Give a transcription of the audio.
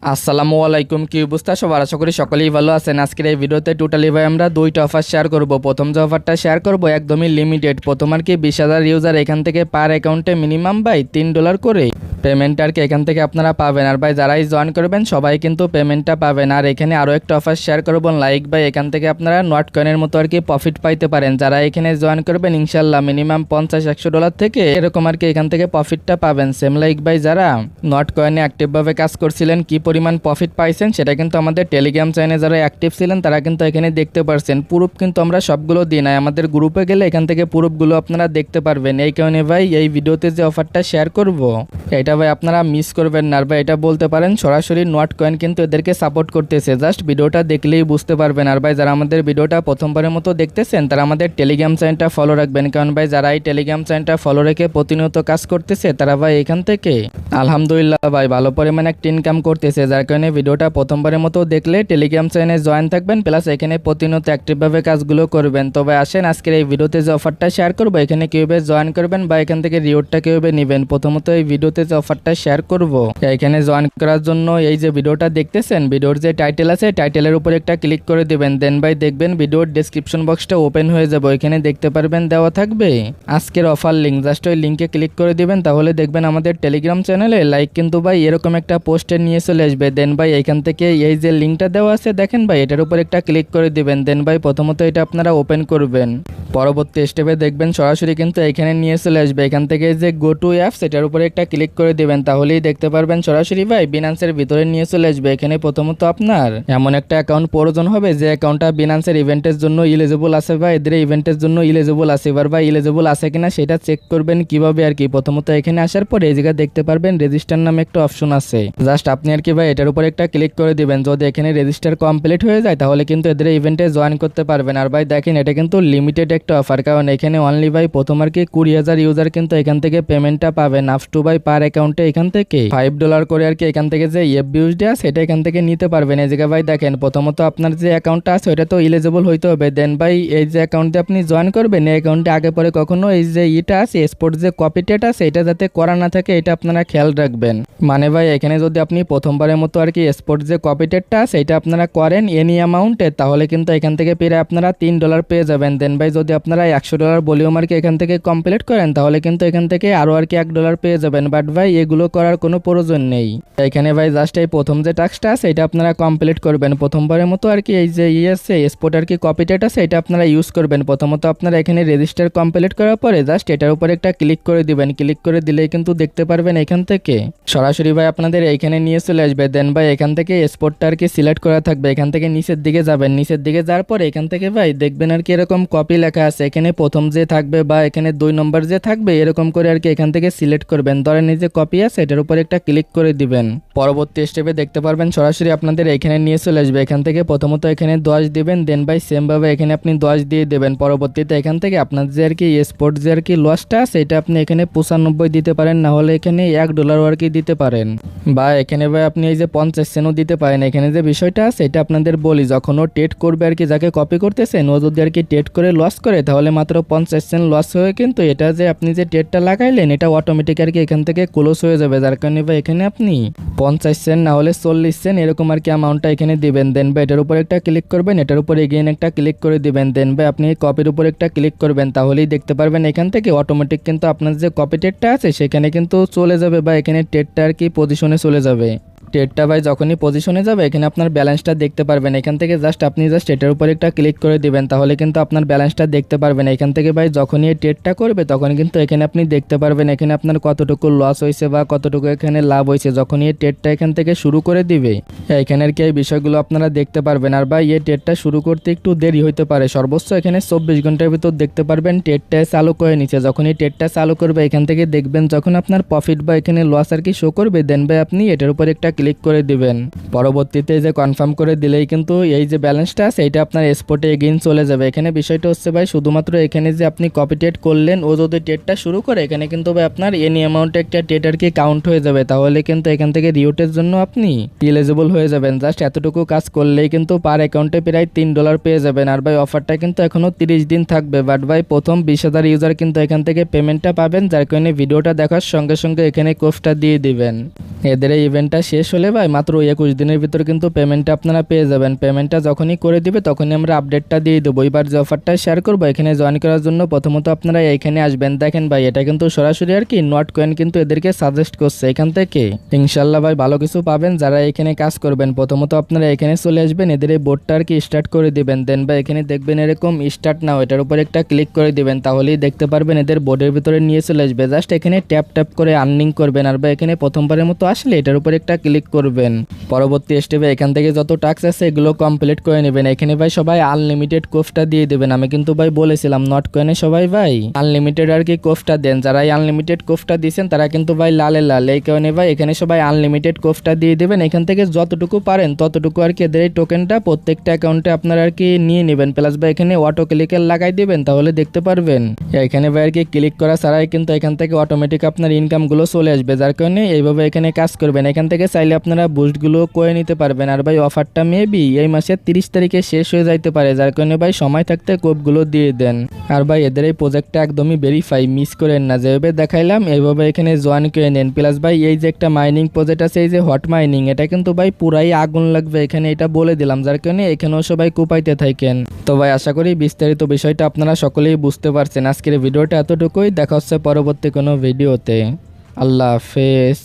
আসসালামু আলাইকুম, কি অবস্থা সবার? আশা করি সকলেই ভালো আছেন। আজকের এই ভিডিওতে টোটালি ভাই আমরা দুইটা অফার শেয়ার করব। প্রথম যে অফারটা শেয়ার করব একদমই লিমিটেড। প্রথম আর কি 20,000 ইউজার এখান থেকে পার অ্যাকাউন্টে মিনিমাম ভাই $3 করে পেমেন্ট আর কি এখান থেকে আপনারা পাবেন। আর ভাই যারাই জয়েন করবেন সবাই কিন্তু পেমেন্টটা পাবেন। আর এখানে আরও একটা অফার শেয়ার করব লাইক ভাই, এখান থেকে আপনারা নট কয়েনের মতো আর কি প্রফিট পাইতে পারেন। যারা এখানে জয়েন করবেন ইনশাল্লাহ মিনিমাম $50-100 থেকে এরকম আর কি এখান থেকে প্রফিটটা পাবেন। সেম লাইক ভাই যারা নট কয়েনে অ্যাক্টিভভাবে কাজ করছিলেন কি পরিমাণ প্রফিট পাইছেন সেটা কিন্তু আমাদের টেলিগ্রাম চ্যানেলে যারা অ্যাক্টিভ ছিলেন তারা কিন্তু এখানে দেখতে পারছেন। প্রুফ কিন্তু আমরা সবগুলো দিই না, আমাদের গ্রুপে গেলে এখান থেকে প্রুফগুলো আপনারা দেখতে পারবেন। এই কারণে ভাই এই ভিডিওতে যে অফারটা শেয়ার করব এটা ভাই আপনারা মিস করবেন না। আর ভাই এটা বলতে পারেন সরাসরি নট কয়েন কিন্তু এদেরকে সাপোর্ট করতেছে, জাস্ট ভিডিওটা দেখলেই বুঝতে পারবেন। আর ভাই যারা আমাদের ভিডিওটা প্রথমবারের মতো দেখতেছেন তারা আমাদের টেলিগ্রাম চ্যানেলটা ফলো রাখবেন, কারণ ভাই যারা এই টেলিগ্রাম চ্যানেলটা ফলো রেখে প্রতিনিয়ত কাজ করতেছে তারা ভাই এখান থেকে আলহামদুলিল্লাহ ভাই ভালো পরিমাণে একটা ইনকাম করতেছে। যার কারণে ভিডিওটা প্রথমবারের মতো দেখলে টেলিগ্রাম চ্যানেলে জয়েন থাকবেন, প্লাস এখানে প্রতিনিয়ত অ্যাক্টিভভাবে কাজগুলো করবেন। তো ভাই আসেন আজকের এই ভিডিওতে যে অফারটা শেয়ার করবো এখানে কীভাবে জয়েন করবেন বা এখান থেকে রিওয়ার্ডটা কীভাবে নেবেন। প্রথমত এই ভিডিওতে যে অফারটা শেয়ার করব এখানে জয়েন করার জন্য এই যে ভিডিওটা দেখতেছেন ভিডিওর যে টাইটেল আছে টাইটেলের উপর একটা ক্লিক করে দেবেন। দেন ভাই দেখবেন ভিডিওর ডেসক্রিপশন বক্সটা ওপেন হয়ে যাবে, এখানে দেখতে পারবেন দেওয়া থাকবে আজকের অফার লিঙ্ক। জাস্ট ওই লিঙ্কে ক্লিক করে দিবেন, তাহলে দেখবেন আমাদের টেলিগ্রাম চ্যানেলে লাইক কিন্তু ভাই এরকম একটা পোস্টে নিয়ে চলে আসবে। দেন ভাই এখান থেকে এই যে লিঙ্কটা দেওয়া আছে দেখেন ভাই এটার উপর একটা ক্লিক করে দিবেন। দেন ভাই প্রথমত এটা আপনারা ওপেন করবেন, পরবর্তী স্টেপে দেখবেন সরাসরি কিন্তু এখানে নিয়ে চলে আসবে। এখান থেকে যে গো টু অ্যাপস এটার উপরে একটা ক্লিক করে দিবেন, তাহলেই দেখতে পারবেন সরাসরি ভাই বিনান্সের ভিতরে নিয়ে চলে আসবে। এখানে প্রথমত আপনার এমন একটা অ্যাকাউন্ট প্রয়োজন হবে যে অ্যাকাউন্টটা বিনান্সের ইভেন্টের জন্য ইলিজিবল আছে বা এদের ইভেন্টের জন্য ইলিজিবল আছে। এবার ভাই ইলিজিবল আছে কিনা সেটা চেক করবেন কিভাবে আর কি। প্রথমত এখানে আসার পরে এই জায়গায় দেখতে পারবেন রেজিস্টার নামে একটা অপশন আছে, জাস্ট আপনি আর কি ভাই এটার উপর একটা ক্লিক করে দিবেন। যদি এখানে রেজিস্টার কমপ্লিট হয়ে যায় তাহলে কিন্তু এদের ইভেন্টে জয়েন করতে পারবেন। আর ভাই দেখেন এটা কিন্তু লিমিটেড একটা অফার, কারণ এখানে অনলি ভাই প্রথম আর কি 20,000 ইউজার কিন্তু এখান থেকে পেমেন্টটা পাবেন আপ টু ভাই পার অ্যাকাউন্টে এখান থেকে $5 করে আর কি এখান থেকে যে এফবিউসডি আছে সেটা এখান থেকে নিতে পারবেন। এই জায়গায় ভাই দেখেন প্রথমত আপনার যে অ্যাকাউন্টটা আছে ওটা তো ইলিজিবল হইতে হবে। দেন ভাই এই যে অ্যাকাউন্টে আপনি জয়েন করবেন এই অ্যাকাউন্টে আগে পরে কখনো এই যে ইটা আছে স্পোর্ট যে কপিটেট আছে এটা যাতে করা না থাকে এটা আপনারা খেয়াল রাখবেন। মানে ভাই এখানে যদি আপনি প্রথমবারের মতো আর কি স্পোর্ট যে কপিটেটটা আছে এটা আপনারা করেন এনি অ্যামাউন্টে তাহলে কিন্তু এখান থেকে পেরে আপনারা $3 পেয়ে যাবেন। দেন ভাই যদি আপনারা $100 ভলিউম আর কি এখান থেকে কমপ্লিট করেন তাহলে কিন্তু এখান থেকে আরও আর কি $1 পেয়ে যাবেন। বাট ভাই এগুলো করার কোনো প্রয়োজন নেই। এখানে ভাই জাস্ট এই প্রথম যে টাস্কটা আছে এটা আপনারা কমপ্লিট করবেন প্রথমবারের মতো আর কি। এই যে আছে স্পোর্ট আর কি কপিটেট আছে এটা আপনারা ইউজ করবেন। প্রথমত আপনারা এখানে রেজিস্টার কমপ্লিট করার পরে জাস্ট এটার উপর একটা ক্লিক করে দিবেন, ক্লিক করে দিলেই কিন্তু দেখতে পারবেন এখান থেকে সরাসরি ভাই আপনাদের এইখানে নিয়ে চলে আসবে। দেন ভাই এখান থেকে স্পোর্টটা আর কি সিলেক্ট করা থাকবে, এখান থেকে নিচের দিকে যাবেন, নিচের দিকে যাওয়ার পর এখান থেকে ভাই দেখবেন আর কি এরকম কপি লেখা আছে, এখানে প্রথম যে থাকবে বা এখানে 2 নম্বর যে থাকবে এরকম করে আর কি এখান থেকে সিলেক্ট করবেন। ধরেন এই যে কপি আছে এটার উপর একটা ক্লিক করে দিবেন, পরবর্তী স্টেপে দেখতে পারবেন সরাসরি আপনাদের এখানে নিয়ে চলে আসবে। এখান থেকে প্রথমত এখানে 10 দিবেন, দেন ভাই সেম ভাবে এখানে আপনি 10 দিয়ে দেবেন। পরবর্তীতে এখান থেকে আপনার যে আর কি স্পোর্ট যে আর কি লসটা আছে এটা আপনি এখানে 95 দিতে পারেন, না হলে এখানে $1 আর কি দিতে পারেন, বা এখানে ভাই আপনি এই যে 50 সেন্টও দিতে পারেন। এখানে যে বিষয়টা আছে এটা আপনাদের বলি, যখন ও ট্রেড করবে আর কি যাকে কপি করতেছেন ও যদি আর কি ট্রেড করে লস করে তাহলে মাত্র 50 সেন্ট লস হয়ে কিন্তু এটা যে আপনি যে ট্রেডটা লাগাইলেন এটা অটোমেটিক আর কি এখান থেকে ক্লোজ হয়ে যাবে। যার কারণে ভাই এখানে আপনি 50 সেন্ট না হলে 40 সেন্ট এরকম আর কি অ্যামাউন্টটা এখানে দিবেন। দেন ভাই এটার উপর একটা ক্লিক করবেন, এটার উপর এগেইন একটা ক্লিক করে দিবেন। দেন ভাই আপনি কপির উপর একটা ক্লিক করবেন, তাহলেই দেখতে পারবেন এখান থেকে অটোমেটিক কিন্তু আপনার যে কপি ট্রেডটা আছে সেখানে কিন্তু চলে যাবে বা এখানে ট্রেডটা আর কি পজিশনে চলে যাবে। ট্রেডটা ভাই যখনই পজিশনে যাবে এখানে আপনার ব্যালেন্সটা দেখতে পারবেন। এখান থেকে জাস্ট আপনি জাস্ট এটার উপর একটা ক্লিক করে দিবেন, তাহলে কিন্তু আপনার ব্যালেন্সটা দেখতে পারবেন। এখান থেকে ভাই যখনই এই ট্রেডটা করবে তখন কিন্তু এখানে আপনি দেখতে পারবেন এখানে আপনার কতটুকু লস হয়েছে বা কতটুকু এখানে লাভ হয়েছে যখনই এই ট্রেডটা এখান থেকে শুরু করে দিবে এখানে আর কি এই বিষয়গুলো আপনারা দেখতে পারবেন। আর ভাই এই ট্রেডটা শুরু করতে একটু দেরি হতে পারে, সর্বোচ্চ এখানে 24 ঘন্টার ভিতর দেখতে পারবেন ট্রেডটা চালু করে নিচ্ছে। যখন এই ট্রেডটা চালু করবে এখান থেকে দেখবেন যখন আপনার প্রফিট বা এখানে লস আর কি শো করবে দেন ভাই আপনি এটার উপর একটা ক্লিক করে দিবেন। পরবর্তীতে যে কনফার্ম করে দিলেই কিন্তু এই যে ব্যালেন্সটা আছে এটা আপনার স্পটে এগেইন চলে যাবে। এখানে বিষয়টা হচ্ছে ভাই শুধুমাত্র এখানে যে আপনি কপি ট্রেড করলেন ও যদি ট্রেডটা শুরু করে এখানে কিন্তু ভাই আপনার এনি অ্যামাউন্টে একটা ট্রেড আর কি কাউন্ট হয়ে যাবে, তাহলে কিন্তু এখান থেকে রিওয়ার্ডের জন্য আপনি এলিজিবল হয়ে যাবেন। জাস্ট এতটুকু কাজ করলেই কিন্তু পার অ্যাকাউন্টে প্রায় $3 পেয়ে যাবেন। আর ভাই অফারটা কিন্তু এখনো 30 দিন থাকবে, বাট ভাই প্রথম 20,000 ইউজার কিন্তু এখান থেকে পেমেন্টটা পাবেন। যার কারণে ভিডিওটা দেখার সঙ্গে সঙ্গে এখানে কোডটা দিয়ে দিবেন। এদের এই ইভেন্টটা শেষ হলে ভাই মাত্র 21 দিনের ভিতর কিন্তু পেমেন্টটা আপনারা পেয়ে যাবেন। পেমেন্টটা যখনই করে দিবে তখনই আমরা আপডেটটা দিয়ে দেবো। এবার যে অফারটা শেয়ার করবো এখানে জয়েন করার জন্য প্রথমত আপনারা এইখানে আসবেন। দেখেন ভাই এটা কিন্তু সরাসরি আর কি নট কয়েন কিন্তু এদেরকে সাজেস্ট করছে এখান থেকে। ইনশাল্লাহ ভাই ভালো কিছু পাবেন যারা এখানে কাজ করবেন। প্রথমত আপনারা এখানে চলে আসবেন, এদের এই বোর্ডটা আর কি স্টার্ট করে দিবেন। দেন ভাই এখানে দেখবেন এরকম স্টার্ট নাও, এটার উপর একটা ক্লিক করে দিবেন, তাহলেই দেখতে পারবেন এদের বোর্ডের ভিতরে নিয়ে চলে আসবে। জাস্ট এখানে ট্যাপ ট্যাপ করে আর্নিং করবেন। আর ভাই এখানে প্রথমবারের মতো আসলে এটার উপর একটা ক্লিক করবেন। পরবর্তী স্টেপে এখান থেকে যত টাস্ক আছে এগুলো কমপ্লিট করে নেবেন। এখানে ভাই সবাই আনলিমিটেড কোফটা দিয়ে দেবেন। আমি কিন্তু ভাই বলেছিলাম নট কয়েনে সবাই ভাই আনলিমিটেড আর কি কোফটা দেন। যারা আনলিমিটেড কোফটা দিয়েছেন তারা কিন্তু ভাই লালে লাল, এই কারণে ভাই এখানে সবাই আনলিমিটেড কোফটা দিয়ে দেবেন। এখান থেকে যতটুকু পারেন ততটুকু আর কি এদের এই টোকেনটা প্রত্যেকটা অ্যাকাউন্টে আপনারা আর কি নিয়ে নেবেন। প্লাস ভাই এখানে অটো ক্লিকের লাগাই দিবেন, তাহলে দেখতে পারবেন এখানে ভাই আর কি ক্লিক করা ছাড়াই কিন্তু এখান থেকে অটোমেটিক আপনার ইনকামগুলো চলে আসবে। যার কারণে এইভাবে এখানে কাজ করবেন। এখান থেকে চাইলে আপনারা বুস্টগুলো করে নিতে পারবেন। আর ভাই অফারটা মেবি এই মাসের 30 তারিখে শেষ হয়ে যাইতে পারে, যার কারণে ভাই সময় থাকতে কোপগুলো দিয়ে দেন। আর ভাই এদের এই প্রজেক্টটা একদমই ভেরিফাই, মিস করেন না। যেভাবে দেখাইলাম এইভাবে এখানে জয়েন করে নেন। প্লাস ভাই এই যে একটা মাইনিং প্রজেক্ট আছে, এই যে হট মাইনিং, এটা কিন্তু ভাই পুরাই আগুন লাগবে এখানে, এটা বলে দিলাম। যার কারণে এখানেও সবাই কুপাইতে থাকেন। তো ভাই আশা করি বিস্তারিত বিষয়টা আপনারা সকলেই বুঝতে পারছেন। আজকের ভিডিওটা এতটুকুই, দেখা হচ্ছে পরবর্তী কোনো ভিডিওতে। আল্লাহ হাফেজ।